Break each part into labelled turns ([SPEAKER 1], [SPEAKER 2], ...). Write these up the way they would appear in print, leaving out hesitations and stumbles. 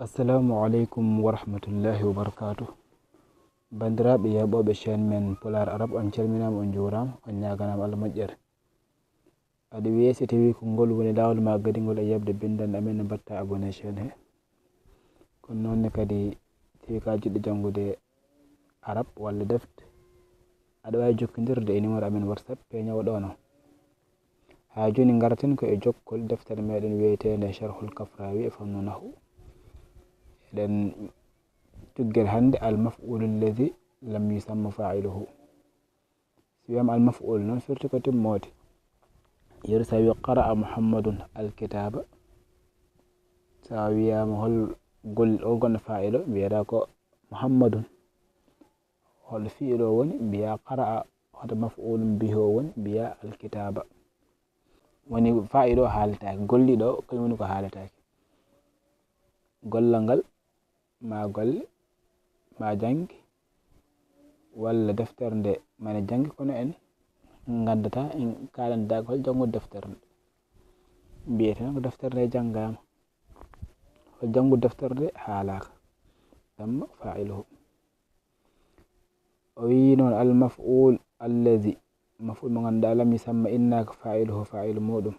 [SPEAKER 1] Assalamu alaikum warahmatullahi wabarakatuh. Bandiraɓe yaɓoɓe chaine men Pular Arab, on calminama, on jurama, on ñaganama Allah moƴƴere. Aɗa wiye so tawi ko ngol woni lawol ma gadigol e yabde bindande amen no mbatta abonné chaine he. Kono nonne kadi tawi ka jiɗɗo jangude arab walla defte, aɗa wawi jokkodirde e numéro amen WhatsApp peñowo ɗo no. Ha joni garaten ko e jokkol deftere meɗen wiyetede Sharhul Kafrawi e fannu nahu. eɗen tuggel hande al maf'ulu alladhi lam yusamma fa'iluhu. Si wiyama al maf'ul non firti ko timmode. Yeru sa wi qara'a Muhammadun alkitaba, sa wiyama hol gonɗo fa'ilo mbiyata ko Muhammadun. hol fi'ilo woni mbiya qara'a, hoto maf'ulun bihi o woni mbiya alkitaba. woni fa'ilo haaletake, golliɗo kañum woni ko haaletake. gollal ngal ma golle ma jangi walla deftere nde mane jangi, kono en gandata en kalanta hol jangude deftere nde. mbiyeten ko deftere nde janggama, hol jangude deftere nde haalaka, tamma fa'iluhu. o wi noon al maf'ul alladhi, maf'ul mo ganduɗa lam yusamma innaka fa'iluhu, fa'ilu muɗum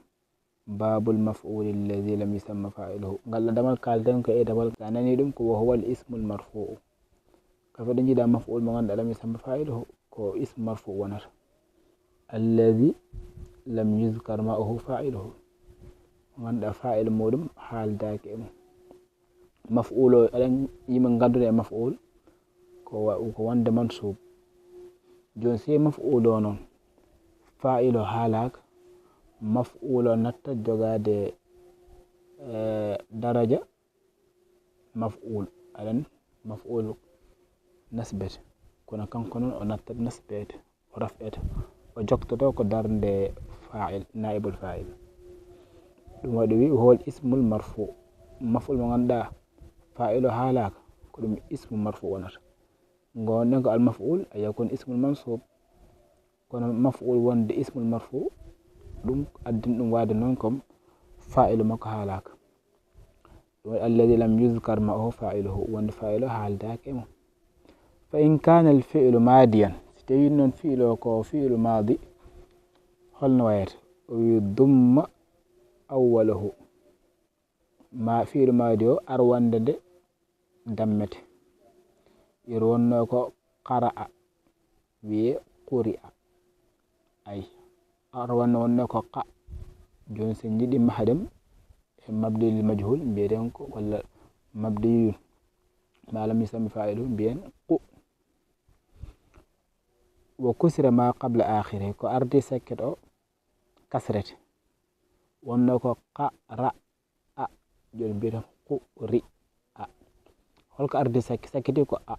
[SPEAKER 1] babul maf'ul alladhi lam yusamma fa'iluhu. ngal damal kalden ko e damal, sa nani ɗum ko wa huwa al ismul marfu'u. kafa ɗo jiiɗa maf'ul mo ganduɗa lam yusamma fa'iluhu ko ismu marfu' wonata, alladhi lam yuzkar ma'ahu fa'iluhu, mo ganduɗa fa'il muɗum haaldaki e mum. maf'ul o eɗen yimɓe ganduɗa e maf'ul ko wonde mansub. joni se maf'ul o noon fa'il o haalaka, maf'ul o natta jogade daraja maf'ul. aɗan maf'ul nasbete, kono kanko noon o nattat nasbete, o raf'ete, o joktoto ko darde fa'il, naibul fa'il. ɗum waɗi wi huwal ismul marfu'. maf'ul mo ganduɗa fa'il o haalaka ko ɗum ismu marfu' wonata. gonɗen ko al maf'ul a yakun ismul mansub, kono maf'ul wonde ismul marfu' ɗum addin ɗum wade noon comme fa'ilu makko haalaka. ɗum waɗi alladhi lam yuzkar ma'ahu fa'iluhu, wonde fa'il o haaldaki e mum. fa in kana al fi'lu madiyan, so tawi noon fi'il o ko fi'lu madi, holno wayata? o wi dumma awwalahu, ma fi'lu madi o arwande nde dammete. yeru wonno ko qara'a wiye quri'a, ay arwanno wonno ko qa. joni sen jiiɗi mahdem e mabni lil majhul mbiyeten ko, walla mabniyun ma lam yusammi fa'iluhu mbiyen qu. wa kusira ma qabla akhirih, ko ardi sakket o kasrete, wonno ko qa ra a, joni mbiyeten qu ri a. holko ardi sakketi ko a,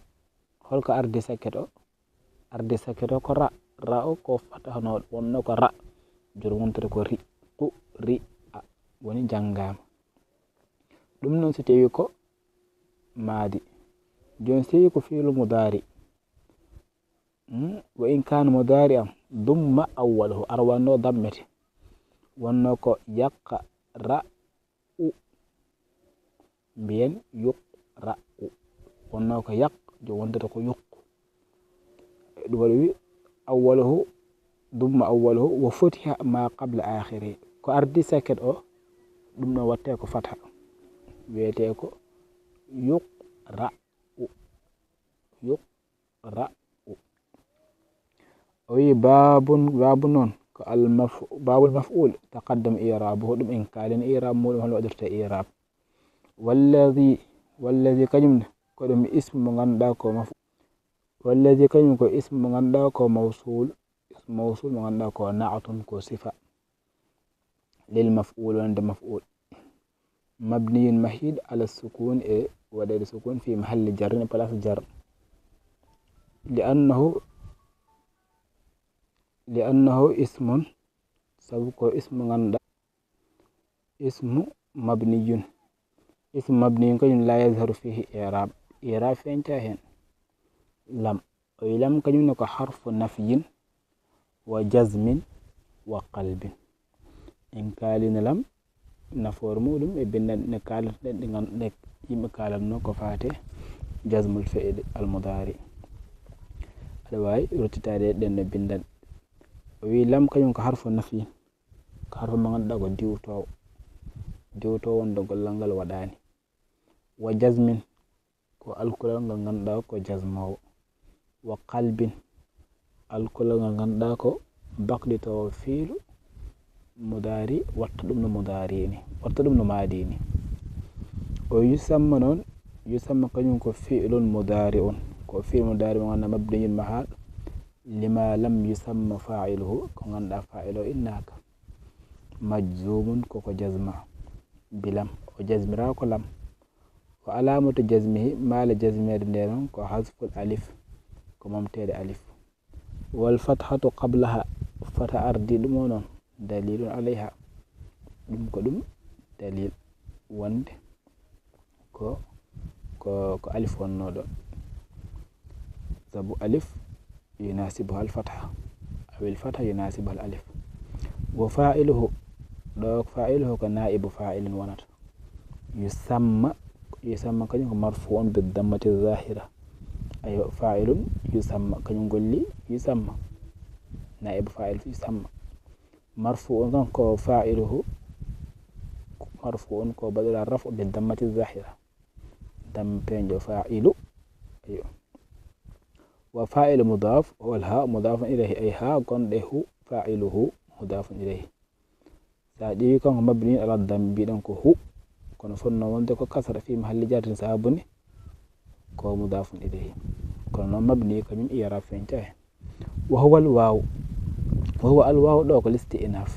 [SPEAKER 1] holko ardi sakket o? ardi sakket o ko ra, ra o ko fatahanoɗo, wonno ko ra, joni wontoto ko ri, qu ri a, woni janggama. ɗum noon so tawi ko maadi. joni so tawi ko fi'lu mudari, wa in kana mudari am dumma awwalahu, arwanno dammete, wonno ko yaqqa ra u, mbiyen yuq ra u, wonno ko yaq, joni wontoto ko yuq. ɗum waɗi wi awwalahu dumma awwalahu wa futiha ma qabla akhiri, ko ardi sakket o ɗum ɗon watte ko fatha, wiyete ko yuq ra u, yuq ra u. o wi babun noon ko babul maf'ul taqaddama i'rabuhu, ɗum en kalin i'rab muɗum hol waɗirte i'rab. walladhi kañum ko ɗum ismu mo ganduɗa ko maf'ul, walladhi kañum ko ismu mo ganduɗa ko mawsul, ismu mawsul mo ganduɗa ko na'atun ko sifa lil maf'ul, wonde maf'ul mabniyun mahid ala sukun, e waɗede sukun fi mahalli jarrin, e place jar, li'annahu ismun, sabu ko ismu ganduɗa ismu mabniyun. ismu mabniyun kañum la yazharu fihi i'rab, i'rab feñta hen. lam, o wi lam kañum ne ko harfu nafyin wa jazmin wa qalbin. en kalino lam nafoore muɗum e bindan ne kaalaten ɗi ganduɗa yimɓe kalanno ko fate jazmul fi'li al mudari aɗa wawi ruttitade ɗen no bindan o wi lam kañum ko harfu nafi ko harfu mo ganduɗa ko diwtowo wonde gollal ngal waɗani wa jazmin ko alkulal ngal ganduɗa ko jazmowo wa qalbin alkulal ngal ganduɗa ko bakɗitowo fiilu mudari watta ɗum no mudari ni watta ɗum no maadi ni o yusamma noon yusamma kañum ko fi'lun mudari on ko fi'lu mudari mo ganduɗa mabniyun mahal lima lam yusamma fa'iluhu ko ganduɗa fa'il o innaka majzumun koko jazma bilam o jazmira ko lam wa alamatu jazmihi mala jazmede nde noon ko hasful alif ko momtede alif wal fathatu qablaha fata ardi ɗum o noon dalilun alayha ɗum ko ɗum dalil wonde ko alif wonno ɗon sabu alif yunasibuha al fatha aw al fatha yunasibuha al alif wa fa'iluhu ɗo fa'iluhu ko naibu fa'ilin wonata yusamma kañum ko marfu'un bi dammati zahira ay fa'ilun yusamma kañum golli yusamma naibu fa'il yusamma marfu'un kan ko fa'iluhu marfu'un ko badala rafu bi dammati zahira dam penjo fa'ilu ayo wa fa'ilu mudaf wal ha mudafun ilayhi ay ha gonde hu fa'iluhu mudafun ilayhi sa ƴeewi kanko mabni ala dam mbiɗen ko hu kono fonno wonde ko kasra fi mahalli jarrin sabuni ko mudafun ilayhi kono noon mabni kañum iyara feñta hen wa huwa al waw wa huwa al waw ɗo ko listi'naf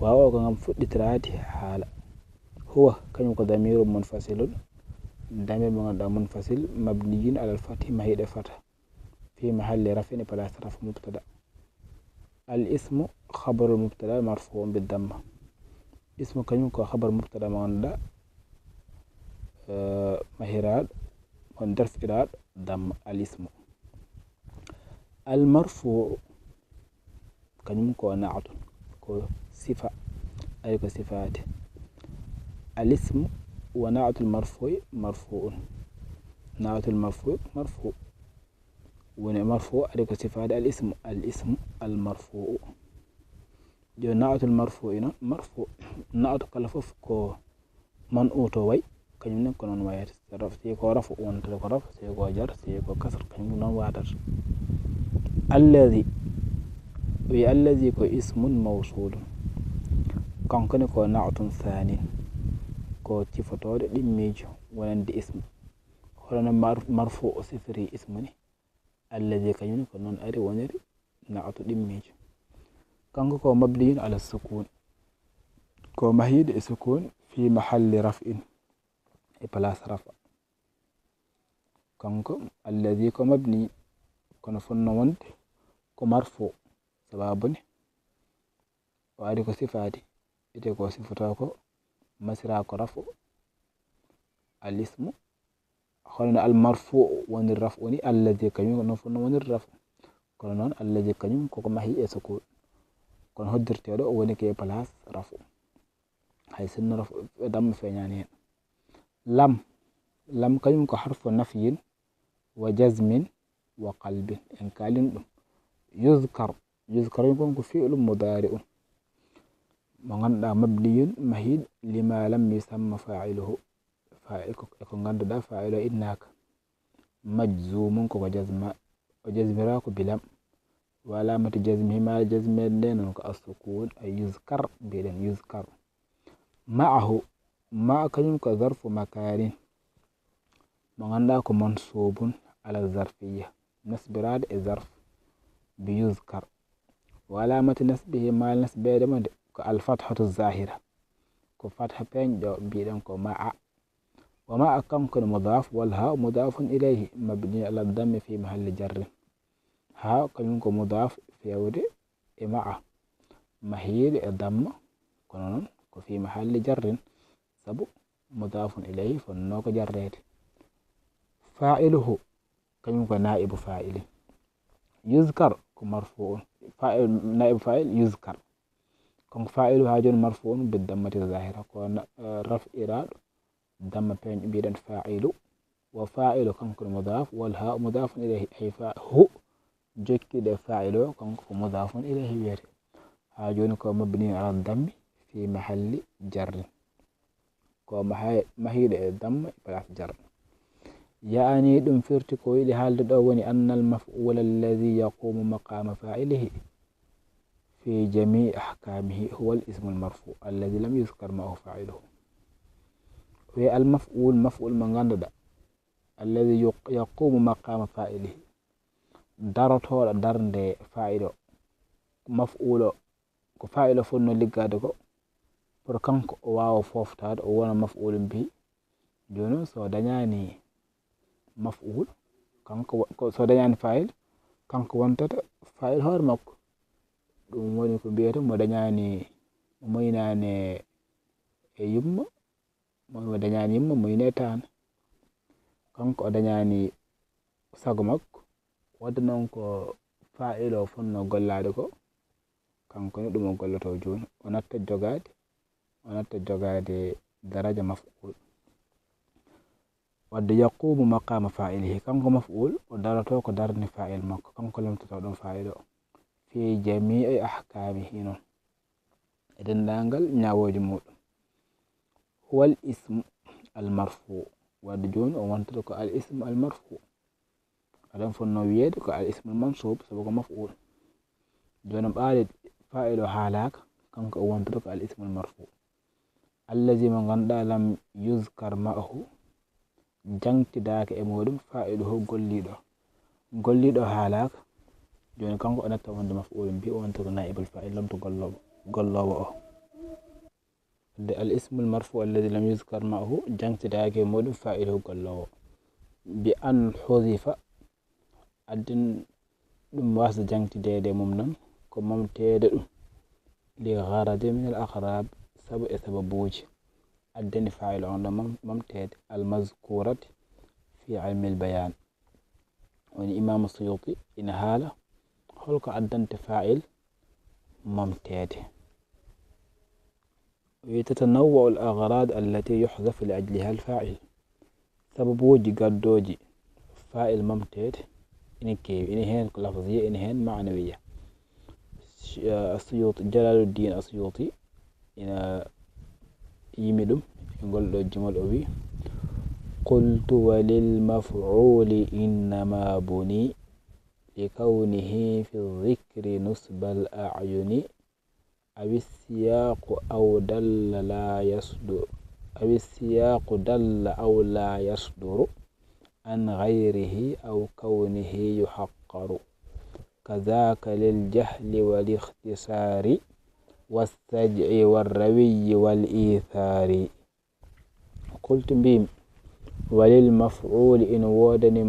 [SPEAKER 1] waw o ko ngam fuɗɗitirade haala huwa kañum ko damiru munfasilun damir mo ganduɗa munfasil mabniyun ala al fathi mahiɗe fata fi mahalli rafin place raf mubtada al ismu khabarul mubtada marfu'un bid damma ismu kañum ko khabar mubtada mo ganduɗa mahiraɗo on derfiraɗo damma al ismu al marfu kañum ko na'atun ko sifa ay ko sifate al ismu wa na'atul marfu'i marfu'un na'atul marfu'i marfu' woni marfu' ay ko sifate al ismu al marfu'u jo na'atul marfu'i non marfu' na'atu kala fof ko man uto way kañum nen ko non wayata si ko rafu wonta ko rafu si ko jar si ko kasr kañum non watata alladhi ko ismun mawsulun kankone ko na'atun thani ko cifotode ɗimmijo wonande ismu hono marfu o sifiri ismu ni alladhi kañum ko non ari woniri na'atu ɗimmijo kanko ko mabniyun ala sukun ko mahide e sukun fi mahalli raf'in e place rafa kanko alladhi ko mabni kono fonno wonde ko marfu sababuni o ari ko sifati ite ko sifata ko masira ko rafu al ismu hono al marfu woni rafu ni alladhi kañum non fonno woni rafu kono non alladhi kañum koko mahi e sukun kono hoddirteɗo woni ke place rafu hay sinno rafu damma feñani hen lam kañum ko harfu nafyin wa jazmin wa qalbin en kalin ɗum yuzkar kon ko fi'lun mudari'un mo ganduɗa mabniyun mahid lima lam yusamma fa'iluhu fa'il ko ganduɗa fa'il o innaka majzumun koko jazma o jazmira ko bilam wa alamatu jazmihi ma jazmede nde non ko as-sukun ay yuzkar mbiɗen yuzkar ma'ahu ma kañum ko zarfu makanin mo ganduɗa ko mansubun ala zarfiyya nasbirade e zarf bi yuzkar wa alamati nasbihi mal nasbede mo nde ko alfathatu zahira ko fatha peñƴo mbiɗen ko ma'a wa ma'a kanko no mudaf wal ha mudafun ilayhi mabni ala dammi fi mahalli jarrin ha kañum ko mudaf fewde e ma'a mahide e damma kono noon ko fi mahalli jarrin sabu mudafun ilayhi fonno ko jarrede fa'iluhu kañum ko na'ibu fa'ilin yuzkar ko marfu'un fa'il na'ibu fa'il yuzkar kanko fa'ilu ha joni marfu'un bidammati zahira ko raf'iraɗo damma peñ mbiɗen fa'ilu wa fa'ilu kanko mudaf wal ha mudafun ilayhi ay hu jokkiɗe fa'il o kanko ko mudafun ilayhi wiyete ha joni ko mabni ala dammi fi mahalli jarrin ko mahiɗo e damma e place jarr يعني ɗum firti ko yiɗi haalde ɗo woni anna al maf'ul alladhi yaqumu maqama fa'ilihi في جميع أحكامه هو الاسم المرفوع الذي لم يذكر معه فاعله والمفعول مفعول من غندد الذي يقوم مقام فاعله darotooɗo darnde fa'ilo maf'ulo ko fa'ilo fonno liggade ko pour kanko o wawa foftade o wona maf'ul bi joni so dañani maf'ul kanko so dañani fa'il kanko wontata fa'il hoore makko ɗum woni ko mbiyete mo dañani mo moynane e yumma mo dañani yumma moyne tan kanko o dañani sago makko wadde noon ko fa'il o fonno gollade ko kanko ni ɗum o golloto joni o natta jogade daraja maf'ul wadde yaqumu maqama fa'ilihi kanko maf'ul o darato ko darni fa'il makko kanko lamtoto ɗum fa'il o fi jami'i ahkamihi non e dendagal ñawoji muɗum huwal ismu al marfu wadde joni o wontata ko al ismu al marfu aɗan fonno wiyede ko al ismu al mansub sabu ko maf'ul joni ɓaade fa'il o haalaka kanko o wontata ko al ismu al marfu allazi mo ganduɗa lam yuzkar ma'ahu jangtidaka e muɗum fa'iluhu golliɗo haalaka joni kanko o natta wonde maf'ul bi o wontata naibul fa'il lamto gollowo o de al ismu al marfu alladhi lam yuzkar ma'ahu jangtidaka e muɗum fa'iluhu gollowo bi an hudifa addin ɗum wasde jangtidede mum non ko mamtede ɗum li gharadi min al aghrab sabu e sababuji addani fa'il on ɗo mamtede al mazkurati fi ilmi al bayan woni imam suyuti ina haala holko addante fa'il mamtede ويتنوع الأغراض التي يحذف لأجلها الفاعل sababuji gaddoji fa'il mamtede ina kewi ina hen ko lafziya ina hen ma'nawiya السيوطي جلال الدين السيوطي ina yimi ɗum e golɗo jumol o wi قلت وللمفعول إنما بني لكونه في الذكر نصب الأعين أو السياق أو دل أو لا يصدر عن غيره أو كونه يحقر كذاك للجهل والاختصار والسجع والروي والإيثار قلت بيم وللمفعول إن وودني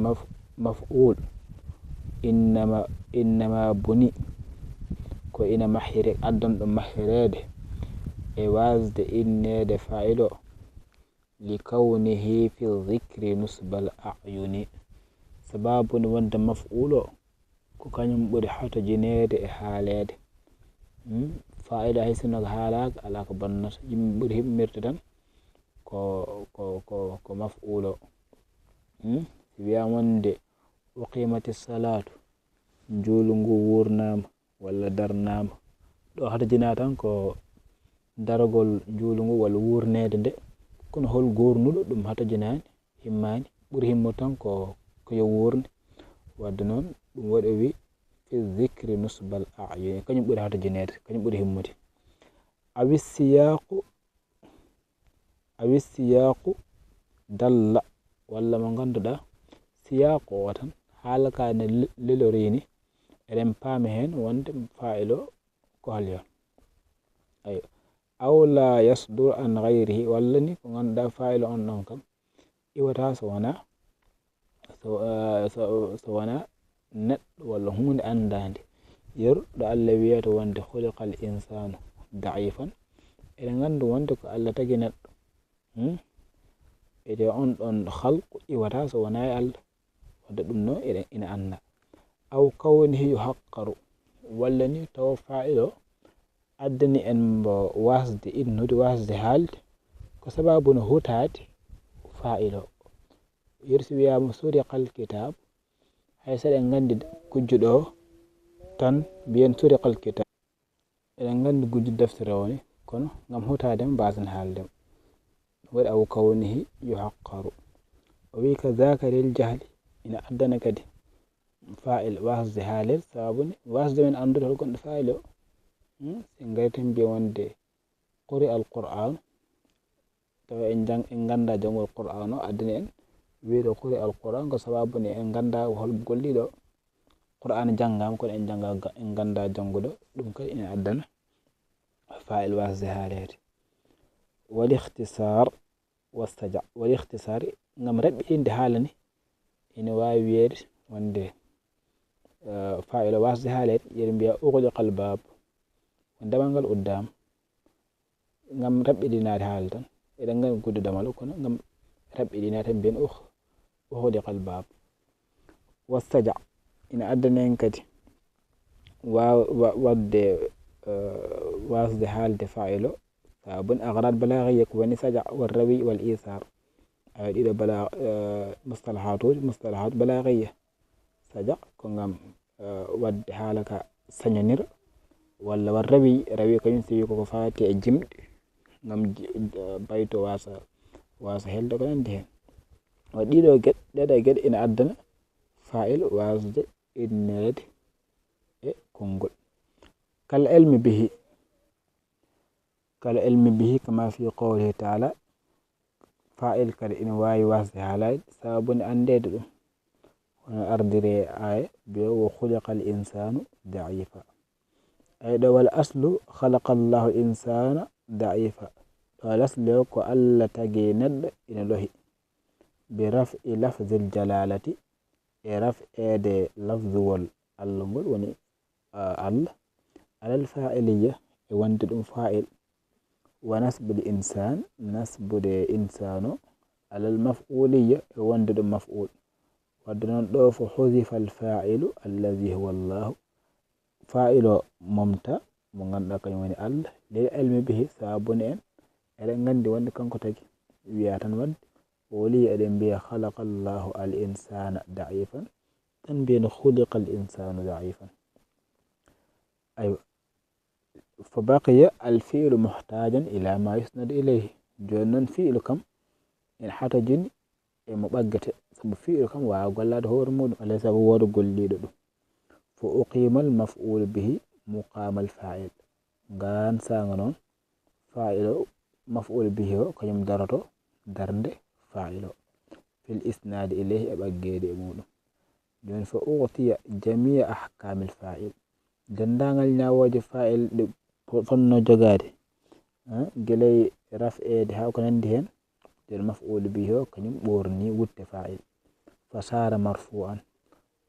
[SPEAKER 1] مفعول إنما بني ko ina mahire addon ɗum mahirede e wasde innede fa'ilo li kawnihi fi dhikri nusbal a'yuni sababu ni wonde maf'ulo ko kañum ɓuri hatojinede e haalede fa'ida hay sinno ko haalaka ala ko bonnata yimɓe ɓuri himmirde tan ko maf'ulo wiya wonde uqimati salatu juulu ngu wurnama walla darnama ɗo hatojina tan ko daragol juulu ngu walla wurnede nde kono hol gurnuɗo ɗum hatojinani himmani ɓuri himmor tan ko yo wurde wadde noon ɗum waɗi wi fi dhikri nusbal a'yun kañum ɓuri hatojinede kañum ɓuri himmude awi siyaqu dalla walla mo ganduɗa siyaqu o tan haalaka ne lelorini eɗen paami hen wonde fa'ilo ko holyon ayo aw la yasdur an ghayrihi walla ni ko ganduɗa fa'ilo on ɗon kam iwata so wona neɗɗo walla hunde andade yeruɗo Allah wiyata wonde khuliqal insanu da'ifan eɗen gandu wonde ko Allah tagi neɗɗo ede on ɗon khalqu iwata so wona e Allah wadde ɗum no ina anda aw kawnihi yuhaqqaru walla ni taw fa'ilo addani en mbo wasde innude wasde haalde ko sababu no hutade fa'il o yersi wiyama suriqal kitab hay saɗen gandi gujjuɗo o tan mbiyen suriqal kitab eɗen gandi gujjuɗo deftere woni kono ngam hutadem basen haaldem waɗi aw kawnihi yuhaqqaru o wi kadaka lil jahli ina addana kadi fa'il wasde haalel sababuni wasde men andude hol gonɗo fa'il o sen gariten mbiye wonde quri al qur'an tawa en ganda jangol qur'an o addani en wiiɗo quri al qur'an ko sababuni en ganda hol golliɗo qur'an janggama kono en ganda janguɗo ɗum kadi ina addana fa'il wasde haalede wal ikhtisar wastaja wal ikhtisar ngam raɓɓiɗinde haala ni ina wawi wiyeede wonde fa'il o wasde haalede yeɗen mbiya ughliqal bab damal ngal uddama ngam raɓɓiɗinade haala tan eɗen gandi gudde damal o kono ngam raɓɓiɗinade tan mbiyen ughliqal bab wastaja ina addana en kadi wadde wasde haalde fa'il o sabun agrad balaghiya ko woni saja wal rawi wal isar ay ɗiɗo mustalahat balaghiya saja ko ngam wadde haala ka sañanira walla war rawi kañum so wi koko fati e jimɗe ngam bayto wasa helde ko nandi hen wa ɗiɗo geɗe ina addana fa'il wasde innirede e konngol kala ilmi bihi kama fi qawlihi ta'ala fa'il kadi ina wawi wasde haalade sababuni andede ɗum hono ardire aya be wo khuliqal insanu da'ifa ay ɗo wal aslu khalaqa allahu insana da'ifa ɗo al aslu ko Allah tagi neɗɗo ina lohi bi raf'i lafzil jalalati e raf'ede lafzuwol Allah ngol woni Allah alal fa'iliyya e wonde ɗum fa'il wa nasbil insan nasbude insano alal maf'uliyya e wonde ɗum maf'ul wadde noon ɗo fo huzifa al fa'ilu allazi huwa Allah fa'il o momta mo ganduɗa kañum woni Allah lil ilmi bihi sabuni en eɗen gandi wonde kanko tagi wiya tan wadde woli eɗen mbiya khalaqa Allahu al insana da'ifan tan mbiyen khuliqa al insanu da'ifan aywa fa baqiya al fi'lu muhtajan ila ma yusnadu ilayhi joni noon fi'lu kam en hatajini e mo ɓaggate sabu fi'lu kam wawa gollade hoore muɗum alay sago woda golliɗo ɗum fo uqima al maf'ul bihi muqama al fa'il ngan saga noon fa'il o maf'ul bihi o kañum daroto darde fa'il o fil isnadi ilayhi e ɓaggede e muɗum joni fa utiya jamia ahkamil fa'il dendagal ñawoje fa'il ɗe fonno jogade guelay raf'ede ha ko nandi hen joni maf'ul bihi o kañum ɓorni wutte fa'il fa sara marfu'an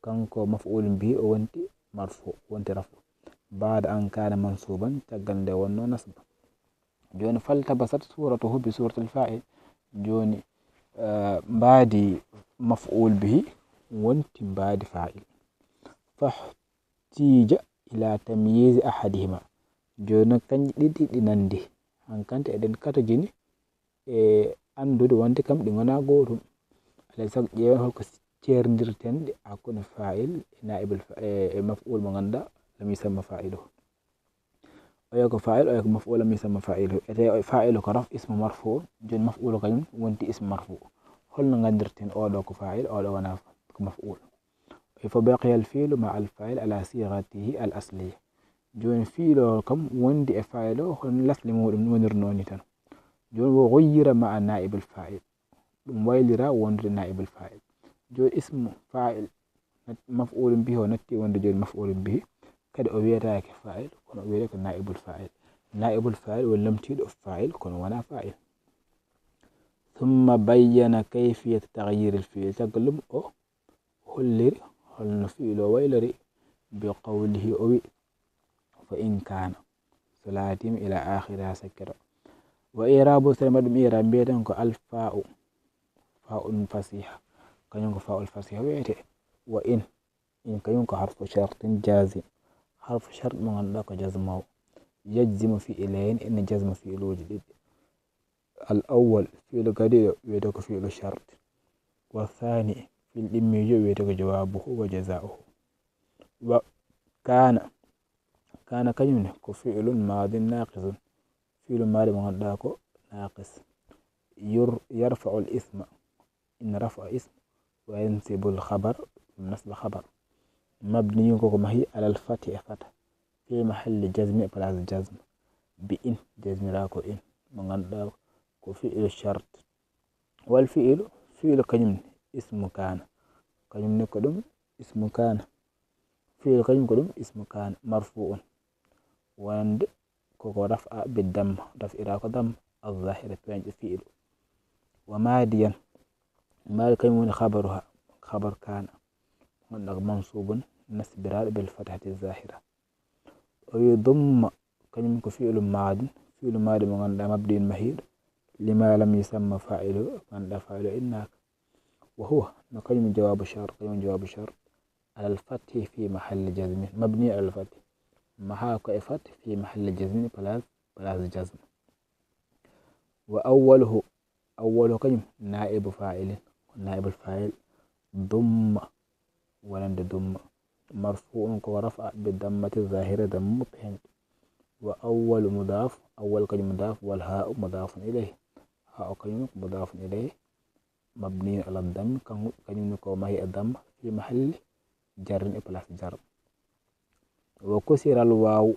[SPEAKER 1] kanko maf'ul bihi o wonti marfu wonti rafu bada an kana mansuban caggal nde wonno nasba joni faltabasat suratuhu bi suratil fa'il joni mbaadi maf'ul bihi wonti mbaadi fa'il fahtija ila tamyiz ahadihima joni kanji ɗiɗi ɗi nandi hankante eɗen katojini e andude wonde kam ɗi gona gotum alay sago ƴeewen holko cerdirtenɗe hakkude fa'il e naibul e maf'ul mo ganduɗa lam yusamma fa'iluhu oyo ko fa'il oyo ko maf'ul lam yusamma fa'iluhu ete fa'il ko raf ismu marfu joni maf'ul kañum wonti ismu marfu holno gandirten oɗo ko fa'il oɗo wona ko maf'ul fa baqiya al fi'lu ma al fa'il ala sighatihi al asliya joni fi'lo kam wondi e fa'il o hono lasli muɗum wonirnoni tan joni wo ghayyira ma naibul fa'il ɗum waylira wondude naibul fa'il joni ismu fa'il maf'ul bihi o natti wonde joni maf'ul bihi kadi o wiyetake fa'il kono o wiyete ko naibul fa'il woni lamtiɗo fa'il kono wona fa'il thumma bayyana kayfiyat taghyir al fi'l tagalum o holliri holno fi'il o waylori bi qawlihi o wi fa in kana so laatima ila akhiriha sakkira wa irabu sama ɗum ira mbiyeten ko al fa'un fasiha kañum ko fa'ul fasiha wiyete wa in kañum ko harfu shartin jazim harfu shart mo ganduɗa ko jazmawo يجزم فعلين إن جزم فعل وجديد. الأول فعل قدير ويدك فعل شرط، والثاني في الإميج ويدك جوابه وجزاؤه. وكان كان كفعل ماض ناقص، فعل ماضي مغنداكو ناقص. يرفع الاسم إن رفع اسم، وينسب الخبر نسب خبر. مبني ما هي على الفتح فتح في محل جزم بلاس جزم بإن جزم راكو إن مغنداكو كفعل الشرط. والفعل فعل كنم اسم كان كنم نكدم اسم كان فعل كنم كدم اسم كان مرفوع وند كوكو رفع بالدم رفع راكو دم الظاهر بين فعل. وماديا مال كنم خبرها خبر كان منصوب نسب بالفتحة الظاهرة. ويضم كنم كفعل ماض فعل ماضي مغندا مبني مهير لما لم يسمى فاعله من فاعل إنك. وهو نقيم جواب شرط قيم جواب شرط على الفتح في محل جزم مبني على الفتح محاك فتح في محل جزم بلاس جزم. وأوله كلمة نائب فاعل نائب الفاعل ضم ولند ضم مرفوع ورفع بالضمة الظاهرة ضم بهن. وأول مضاف أول كلمة مضاف والهاء مضاف إليه هاء كلمة مضاف إليه مبني على الضم كلمة ما هي الضم في محل جر بلاس جر. وكسر الواو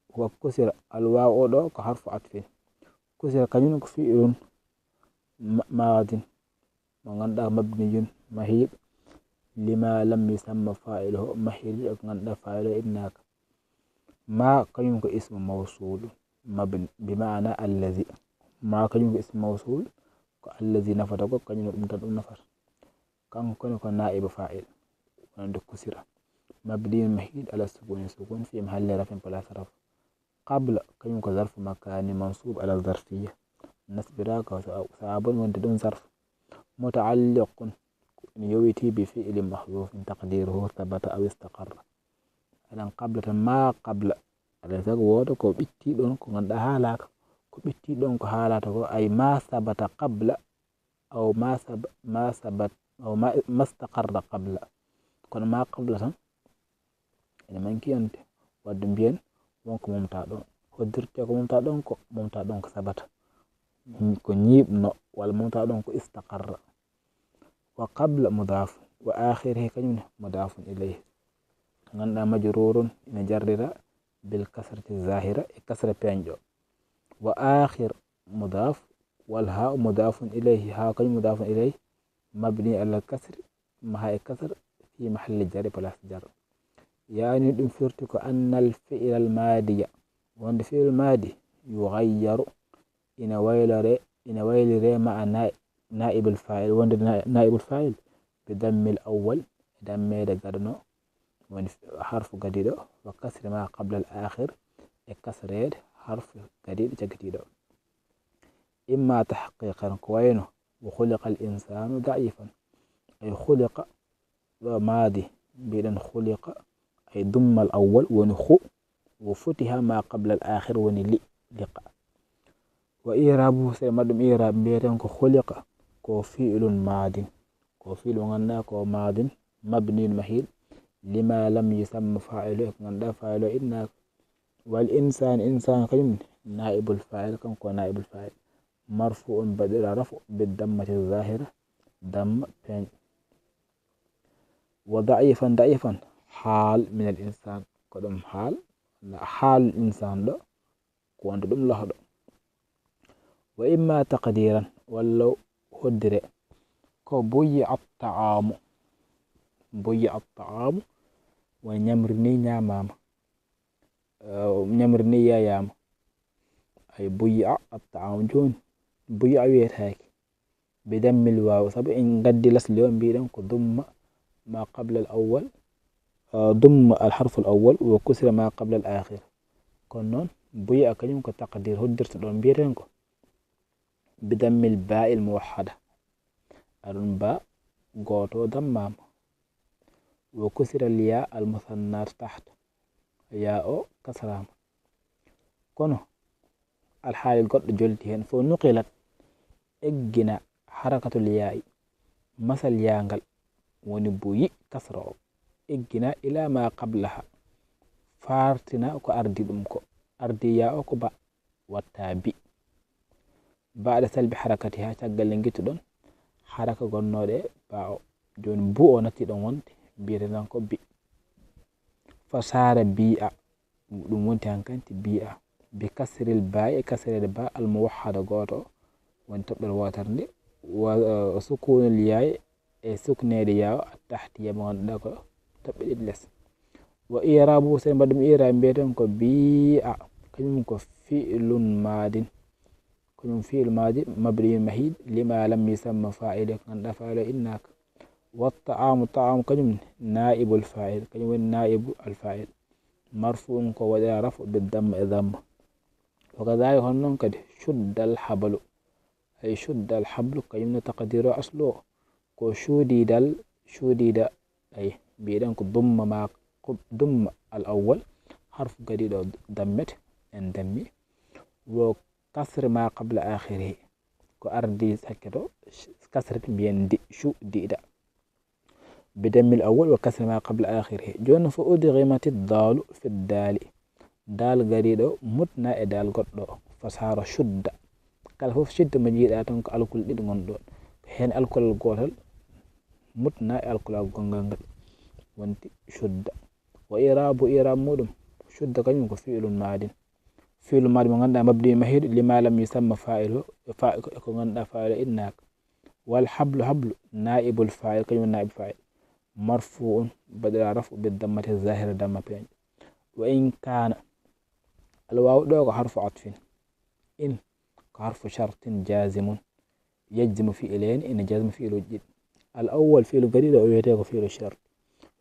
[SPEAKER 1] وكسر الواو دو كحرف عطف كسر كلمة فعل ماض مغندا مبني مهيب لما لم يسمى فاعله مهيب مغندا فاعله إنك. ما كلمة اسم موصول مبني بمعنى الذي ما كلمة اسم موصول الذي نفر كلمة نفر كان كن نائب فاعل عند كسر مبني مهيد على السكون في محل رفع بلاس رفع. قبل كلمة ظرف مكان منصوب على الظرفية نسب راك صعب وانت دون ظرف. متعلق يويتي بفعل محذوف تقديره ثبت أو استقر. أنا قبل ما قبل على ذلك وورد كو بيتي دون كو غندا حالاك كو بيتي دون كو حالات أي ما ثبت قبل أو ما ثبت أو ما استقر قبل. كون ما قبل tan ene manki yonte wadde mbiyen wonko momta ɗon hoddirte ko momta ɗon ko sabata ko ñiɓno walla momta ɗon ko istaqarra. wa qabla mudaf wa akhirihi kañumne mudafun ilayhi ganduɗa majrurun ina jarrira bil kasrati zahira e kasra peñƴo. wa akhir mudaf wal ha mudafun ilayhi ha kañum mudafun ilayhi mabni ala kasri maha e kasr في محل الجر بلاس جر. يعني دم فرتك أن الفعل الماضي وأن الفعل الماضي يغير إن ويل مع نائب الفاعل وأن نائب الفاعل بضم الأول دم قدنو حرف جديد وكسر ما قبل الآخر كسر حرف جديد جديد. إما تحقيقا كوينه وخلق الإنسان ضعيفا أي خلق ماضي بيدن خلق أي ضم الأول ونخو وفتح ما قبل الآخر ونلي لقى. وإيرابه سيمدم إيراب بيدن خلق كو فعل ماضي كو فعل غندا كو ماضي مبني مهيل لما لم يسمى فاعله غندا فاعله إنك. والإنسان إنسان كلمة نائب الفاعل كم كو نائب الفاعل مرفوع بدل رفع بالضمة الظاهرة دم بين. وضعيفا حال من الإنسان كدم حال الإنسان ده كوانت دم لهدو. وإما تقديرا ولو هدر كو بوي الطعام ونمرني نعمام نمرني يايام أي بوي الطعام جون بوي ويت هيك بدم الواو سبب إن قد لسليون بيدن كضم ما قبل الأول ضم الحرف الأول وكسر ما قبل الآخر كنون بوي أكلم كتقدير هدرت دون بيرنكو بدم الباء الموحدة أرن باء غوتو ضمام وكسر الياء المثنى تحت ya o kasrama kono alhaalel goɗɗo jolti hen fo nuqilat eggina harakatul ya'i masal yangal woni buyi kasra o eggina ila ma qablaha fartina ko ardi ɗum ko ardi ya o ko ba watta bi ba'da salbi harakatiha caggal nde gittuɗon haraka gonnoɗe ba o joni bu o natti ɗon wonde biyeteɗon ko bi fa sara bi'a ɗum wonti hankanti bi'a bi kasril ba'i e kasrede ba al muwahhada goto woni toɓɓere wotere nde wa sukunul ya'i e suknede yawo attahtiya mo ganduɗa ko toɓɓe ɗiɗi less wa i'rabu sen mbaɗum i'rab mbiyeten ko bi'a kañum ko fi'lun madin kañum fi'lu madi mabniyun mahid lima lam yusamma fa'ile ko ganduɗa fa'ile innaka wa ta'amu kañum naibul fa'il kañum woni naibu al fa'il marfu'un ko waɗira rafu bidamma e damma wa kadhalika hon noon kadi shudda al hablu ay shudda al hablu kañum no taqdiru aslu o ko shuudida ay mbiɗen ko dumma al awwal harfu gadiɗo dammete en dammi wo kasre ma qabla akhirihi ko ardi sakketo kasrete mbiyen shuɗiɗa bidammil awwal wa kasre ma qabla akhirihi joni fo udghimati dalu fi dali dal gadiɗo mutna e dal goɗɗo fasara shudda kala fof shidda mo jiiɗa tan ko alkul ɗiɗi gonɗon hen alkulal gotal mutna e alkulal gongal ngal wonti shudda wa i'rabu muɗum shudda kañum ko fi'lun madin fi'lu madi mo ganduɗa mabni mahid lima lam yusamma fa'ilu ko ganduɗa fa'ila innaka wal hablu naibul fa'il kañum naib fa'il marfu'un baɗira rafu bidammati zahira damma peñƴo wa in kana alwawu ɗo ko harfu atfin in ko harfu shartin jazimun yajzimu fi'lain ina jazmu fi'luji ɗiɗi al awwal fi'lu gadiɗo o wiyete ko fi'lu shart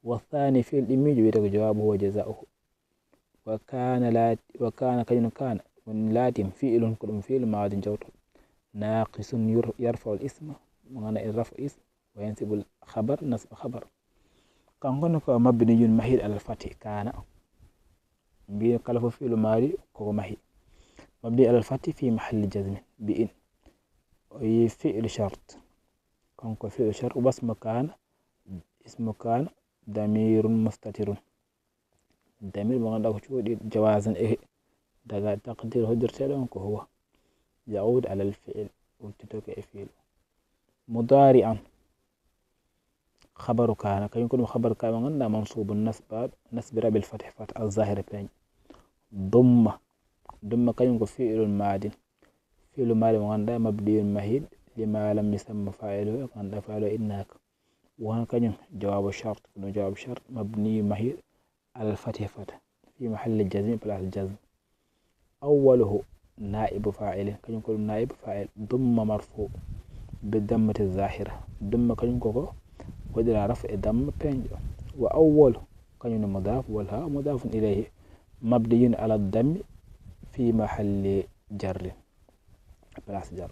[SPEAKER 1] wa thani fi'lu ɗimmijo wiyete ko jawabuhu wa jaza'uhu wa kana kañum kana woni laatim fi'lun ko ɗum fi'lu madin jawtol naqisun yarfa'u al isma mo gana en rafa ism wa yansibu al khabar nasba khabar kankone ko mabniyun mahid alal fathi kana mbi kala fo fi'lu madi koko mahi mabni alal fathi fi mahalli jazmin bi in o yi fi'lu shart kanko fi'lu shart wasmu kana ismu kana damirun mustatirun damir mo ganduɗa ko cuuɗi jawazan e daga taqdir hojjirteɗon ko huwa yaud alal fi'l wujjitoke e fi'lu mudari'an khabaru kana kañum ko ɗum khabaru kana mo ganduɗa mansubun nasbira bil fath al-zahira peñ dumma kañum ko fi'lun madin fi'lu madi mo ganduɗa mabniyun mahid lima lam yusamma fa'iluhu ko ganduɗa fa'iluhu innaka won kañum jawabu shart ɗum jawabu shart mabniyun mahid alal fath fi mahalli jazm place jazm awwaluhu naibu fa'ilin kañum ko ɗum naibu fa'il dumma marfu bidammati zahira dumma kañum koko waɗira rafu e damma peñƴo wa awwalu kañum mudaf wal ha mudafun ilayhi mabniyun ala dammi fi mahalli jarrin place jar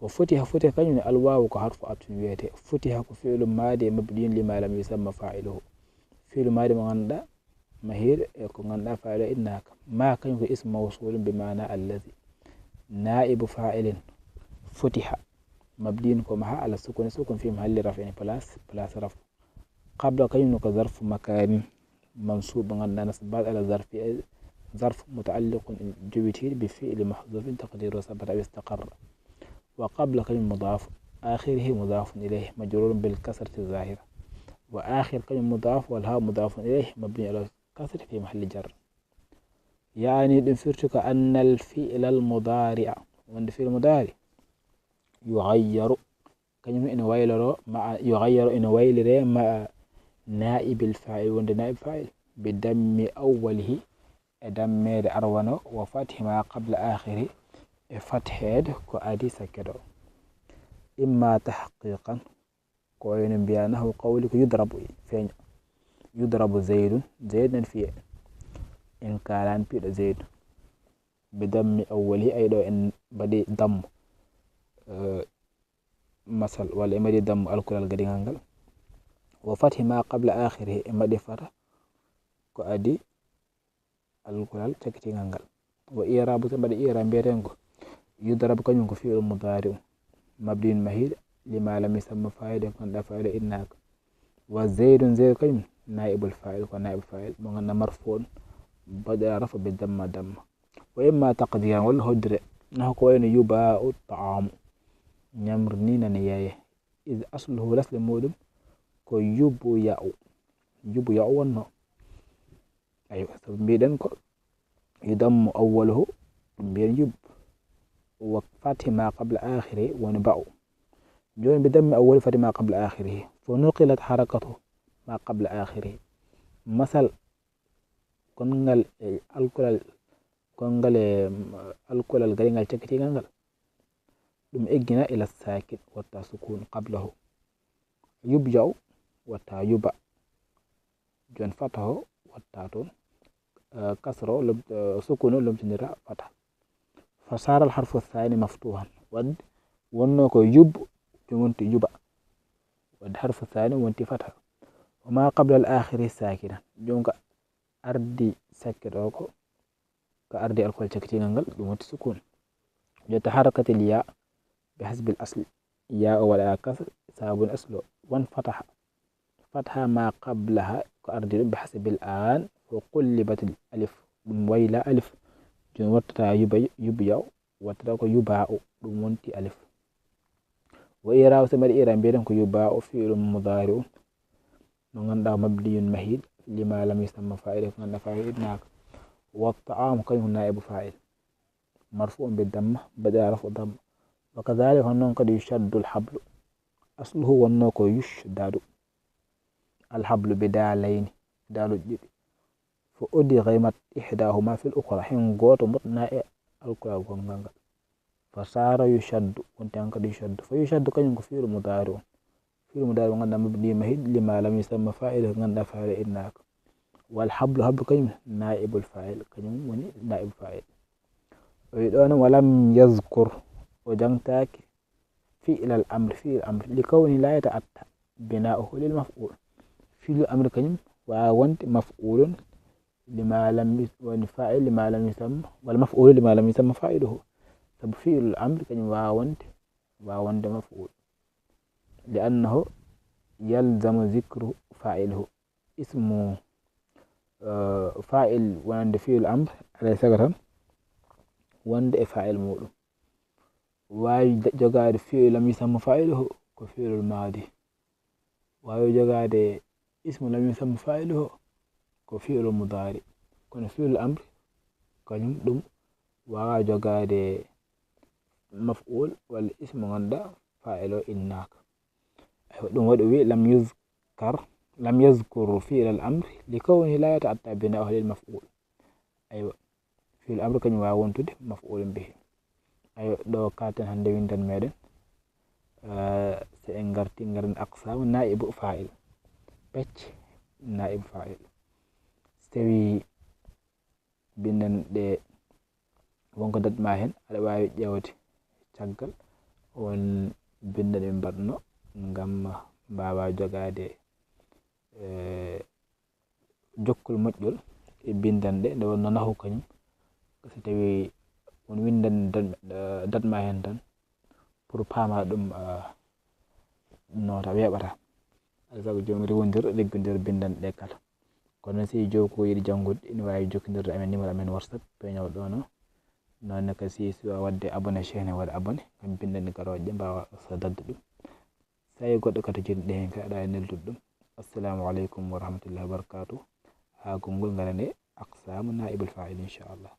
[SPEAKER 1] wa futiha kañum alwawu ko harfu atfin wiyete futiha ko fi'lu madi mabniyun lima lam yusamma fa'iluhu fi'lu madi mo ganduɗa mahir e ko ganduɗa fa'ila innaka ma kañum ko ismu mawsulun bi mana allazi naibu fa'ilin futiha mabniyun ko maha ala sukun fi mahalli raf'in place raf qabla kañum ko zarfu makanin mansub ganduɗa nasbat ala zarf muta'alliqun jubitiɗo bi fi'li mahdhufin taqdiru sabata aw istaqarra wa qabla kañum mudaf akhirihi mudafun ilayhi majrurun bil kasrati zahira wa akhir kañum mudaf wal ha mudafun ilayhi mabni ala kasr fi mahalli jar yani ɗum firtuka anna al fi'la al mudari'a wonde fi'l mudari yughayyaru kañum ina wayloro ma yughayyaru ina waylire ma naibil fa'il wonde naib fa'il bi dammi awwalihi e dammede arwano wa fathi ma qabla akhiri e fathede ko adi sakketo imma tahqiqan ko ene mbiya nahu qawli ko yudrabu feeña yudrabu zaydun nan fiye en kalan piɗo zeydu bi dammi awwalihi ay ɗo en mbaɗi dammu masal walla e mbaɗi dammu alkulal gadigal ngal wa fathi ma qabla akhirihi e mbaɗi fata ko adi alkulal cakkitingal ngal. Wa i'rabu so mbaɗi i'rab mbiyeten ko yudrabu kañum ko fi'lu mudari'u mabniun mahid lima lam yusamma fa'il ko ganduɗa fa'il innaka. Wa zaidun zaid kañum naibul fa'il ko naibul fa'il mo ganduɗa marfu'un baɗa rafa bi damma damma. Wa imma taqdiran walla hoddire nahu ko wayno yuba'u ta'amu ñamru ni nane yeye id asluhu lasle muɗum ko yubu ya'u wonno. Ayo sabu mbiɗen ko yudammu awwaluhu ɗum mbiyen yub wa fathi ma qabla akhiri woni ba'u. joni bi dammi awwali fathi ma qabla akhirihi fa nuqilat harakatu ma qabla akhirihi. masal kongal alkulal garigal cakkitingal ngal ɗum eggina ila sakin watta sukun qablahu. yubja'u watta yuba jon fataho watta toon kasro sukunu lomtidira fata. fa sara alharfu thani maftuhan wadde wonno ko yub ɗum wonti yuba wadde harfu thani wonti fata. wa ma qabla al akhiri sakinan jonka ardi sakkit o ko ardi alkol cakkitingal ngal ɗum wonti sukun. jotta harakatil ya bi hasbi al asli ya o waɗa kasr sabun aslo wan fataha ma qablaha ko ardi ɗum bi hasbi al an wa qullibatil alif ɗum wayla alif joni wattata yubyaw wattata ko yuba'u ɗum wonti alif. wa i'rabu so mbaɗi i'rab mbiyeɗen ko yuba'u fi'lun mudari'un mo ganduɗa mabniyun mahid lima lam yusamma fa'il ko ganduɗa fa'il innaka. wa ta'amu kañum naibu fa'il marfu'un bi damma baɗa rafu damma. wa kadhalika honnon kadi yushaddu alhablu asluhu wonno ko yushdadu alhablu bi dalayni daluji ɗiɗi fa udghimat ihdahuma fil ukhra hen goto motna e alkulal gongal ngal fa sara yushaddu wonti han kadi yushaddu. fa yushaddu kañum ko fi'lu mudari'un ganduɗa mabni mahid lima lam yusamma fa'il ko ganduɗa fa'il innaka. wal hablu kañum naibul fa'il kañum woni naibul fa'il. o wi ɗo walam yazkur o jangtaki fi'lal amri li kawni la yata'atta bina'uhu lil maf'ul. fi'lul amri kañum wawa wonde maf'ulun lima lam woni fa'il lima lam yusamma wal maf'ulu lima lam yusamma fa'iluhu. sabu fi'lul amri kañum wawa wonde maf'ul li annahu yalzamu dhikru fa'iluhu ismu fa'il wonande fi'lul amr alay sago tan wonde e fa'il muɗum. wawi jogade fi'lu lam yusamma fa'iluhu ko fi'lul madi. wawi jogade ismu lam yusamma fa'iluhu ko fi'lul mudari. kono fi'lul amri kañum ɗum wawa jogade maf'ul walla ismu ganduɗa fa'il o innaka. ɗum waɗi wi lam yazkur fi'lal amri li kawni la yata'atta bina'uhu lil maf'ul. aywa fi'lul amri kañum wawa wontude maf'ulun bihi. ɗo katen hande windan meɗen so en garti garen aqsamu naibu fa'il pecce naibu fa'il. so tawi bindan ɗe wonko dadma hen aɗa wawi ƴewde caggal won binda ɗe mbaɗno ngam mbawa jogade jokkol moƴƴol e bindanɗe nde wonno nahu kañum so tawi won windan dadma hen tan pour pama ɗum nota weɓata sabu jomum rewodir liggodir bindanɗe kala. kono si jogi ko yiɗi janggude ina wawi jokkodirde amen numéro amen whatsapp peñaw ɗo nonne ka si suwa wadde abonné chaîne waɗa abonné gam bindanɗe garoje ɗe mbawa so dadde ɗum. sa yi goɗɗo kadi joni ɗe hen kadi aɗa neldude ɗum. assalamu aleykum wa rahmatullahi wa barakatuh. ha gongol garane aqsamu naibul fa'il inchallah.